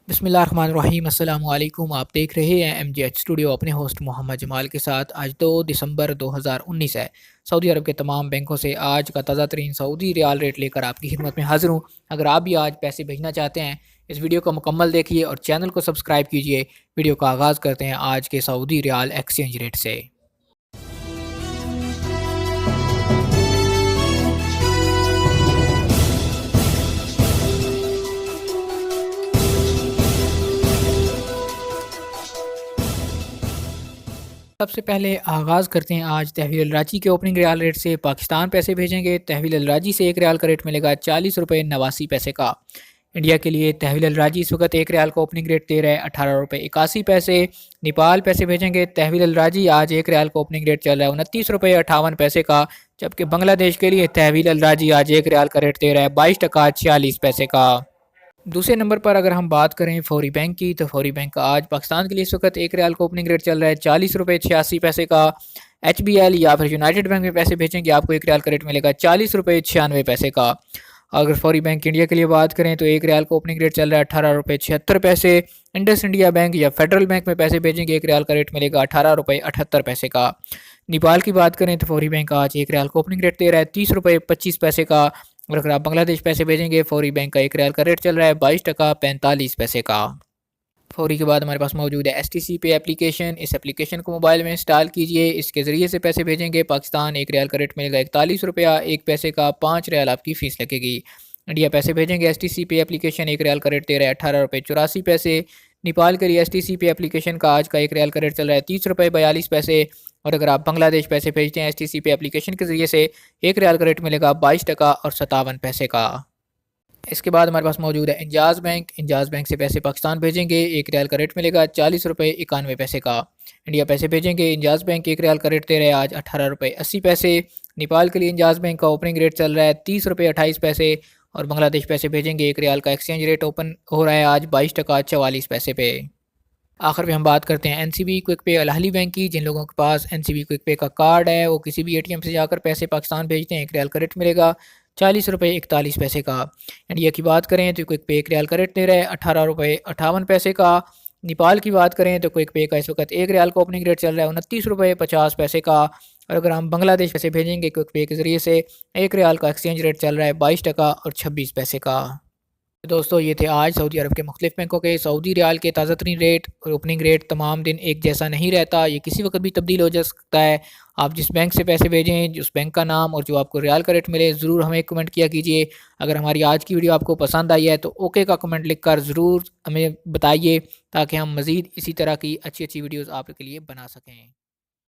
बिस्मिल्लाहिर्रहमानिर्रहीम अस्सलामु अलैकुम। आप देख रहे हैं MGH स्टूडियो अपने होस्ट मोहम्मद जमाल के साथ। आज 2 दिसंबर 2019 है। सऊदी अरब के तमाम बैंकों से आज का ताज़ा तरीन सऊदी रियाल रेट लेकर आपकी खिदमत में हाजिर हूँ। अगर आप भी आज पैसे भेजना चाहते हैं, इस वीडियो को मुकम्मल देखिए और चैनल को सब्सक्राइब कीजिए। वीडियो का आगाज़ करते हैं आज के सऊदी रियाल एक्सचेंज रेट से। सबसे पहले आगाज़ करते हैं आज तहवील रांची के ओपनिंग रियाल रेट से। पाकिस्तान पैसे भेजेंगे, तहवील रांची से एक रियाल का रेट मिलेगा 40 रुपये 89 पैसे का। इंडिया के लिए तहवील रांची इस वक्त एक रियाल का ओपनिंग रेट दे रहा है 18 रुपये 81 पैसे। नेपाल पैसे भेजेंगे, तहवील रांची आज एक रियाल का ओपनिंग रेट चल रहा है 29 रुपये 58 पैसे का। जबकि बांग्लादेश के लिए तहवील रांची आज एक रियाल का रेट दे रहा है 22 टका 46 पैसे का। दूसरे नंबर पर अगर हम बात करें फौरी बैंक की, तो फौरी बैंक का आज पाकिस्तान के लिए इस वक्त एक रियाल का ओपनिंग रेट चल रहा है 40 रुपये 86 पैसे का। HBL या फिर यूनाइटेड बैंक में पैसे भेजेंगे, आपको एक रियाल का रेट मिलेगा 40 रुपये 96 पैसे का। अगर फौरी बैंक इंडिया के लिए बात करें तो एक रियाल का ओपनिंग रेट चल रहा है 18 रुपये 76 पैसे। इंडस इंडिया बैंक या फेडरल बैंक में पैसे भेजेंगे, एक रियाल का रेट मिलेगा 18 रुपये 78 पैसे का। नेपाल की बात करें तो फौरी बैंक आज एक रियाल का ओपनिंग रेट दे रहा है 30 रुपये 25 पैसे का। और अगर आप बांग्लादेश पैसे भेजेंगे, फौरी बैंक का एक रियाल का रेट चल रहा है 22 टका 45 पैसे का। फौरी के बाद हमारे पास मौजूद है STC पे एप्लीकेशन। इस एप्लीकेशन को मोबाइल में इंस्टॉल कीजिए। इसके ज़रिए से पैसे भेजेंगे, पाकिस्तान एक रियाल का रेट मिलेगा 41 रुपया 1 पैसे का। 5 रियाल आपकी फ़ीस लगेगी। इंडिया पैसे भेजेंगे, STC पे एप्लीकेशन एक रियाल का रेट दे रहा है 18 रुपये 84 पैसे। नेपाल के लिए STC पे एप्लीकेशन का आज का एक रियाल का रेट चल रहा है 30 रुपये 42 पैसे। और अगर आप बांग्लादेश पैसे भेजते हैं STC पे एप्लीकेशन के ज़रिए से, एक रियाल का रेट मिलेगा 22 टका और 57 पैसे का। इसके बाद हमारे पास मौजूद है इंजाज़ बैंक। इंजाज़ बैंक से पैसे पाकिस्तान भेजेंगे, एक रियाल का रेट मिलेगा 40 रुपये 91 पैसे का। इंडिया पैसे भेजेंगे, इंजाज़ बैंक एक रियाल का रेट दे रहे हैं आज 18 रुपये 80 पैसे। नेपाल के लिए इंजाज़ बैंक का ओपनिंग रेट चल रहा है 30 रुपये 28 पैसे। और बांग्लादेश पैसे भेजेंगे, एक रियाल का एक्सचेंज रेट ओपन हो रहा है आज 22 टका 44 पैसे पे। आखिर में हम बात करते हैं NCB क्विक पे अल अहली बैंक की। जिन लोगों के पास NCB क्विक पे का कार्ड है, वो किसी भी ATM से जाकर पैसे पाकिस्तान भेजते हैं, एक रियाल का रेट मिलेगा 40 रुपये 41 पैसे का। इंडिया की बात करें तो क्विक पे एक रियाल का रेट दे रहा है 18 रुपये 58 पैसे का। नेपाल की बात करें तो क्विक पे का इस वक्त एक रियाल का ओपनिंग रेट चल रहा है 29 रुपये 50 पैसे का। और अगर हम बांग्लादेश पैसे भेजेंगे क्विक पे के ज़रिए से, एक रियाल का एक्सचेंज रेट चल रहा है 22 टका और 26 पैसे का। तो दोस्तों, ये थे आज सऊदी अरब के मुख्तलिफ बैंकों के सऊदी रियाल के ताज़ा तरीन रेट और ओपनिंग रेट। तमाम दिन एक जैसा नहीं रहता, ये किसी वक्त भी तब्दील हो जा सकता है। आप जिस बैंक से पैसे भेजें, उस बैंक का नाम और जो आपको रियाल का रेट मिले, ज़रूर हमें कमेंट किया कीजिए। अगर हमारी आज की वीडियो आपको पसंद आई है तो ओके का कमेंट लिख कर ज़रूर हमें बताइए, ताकि हम मज़ीद इसी तरह की अच्छी अच्छी वीडियोज़ आपके लिए बना सकें।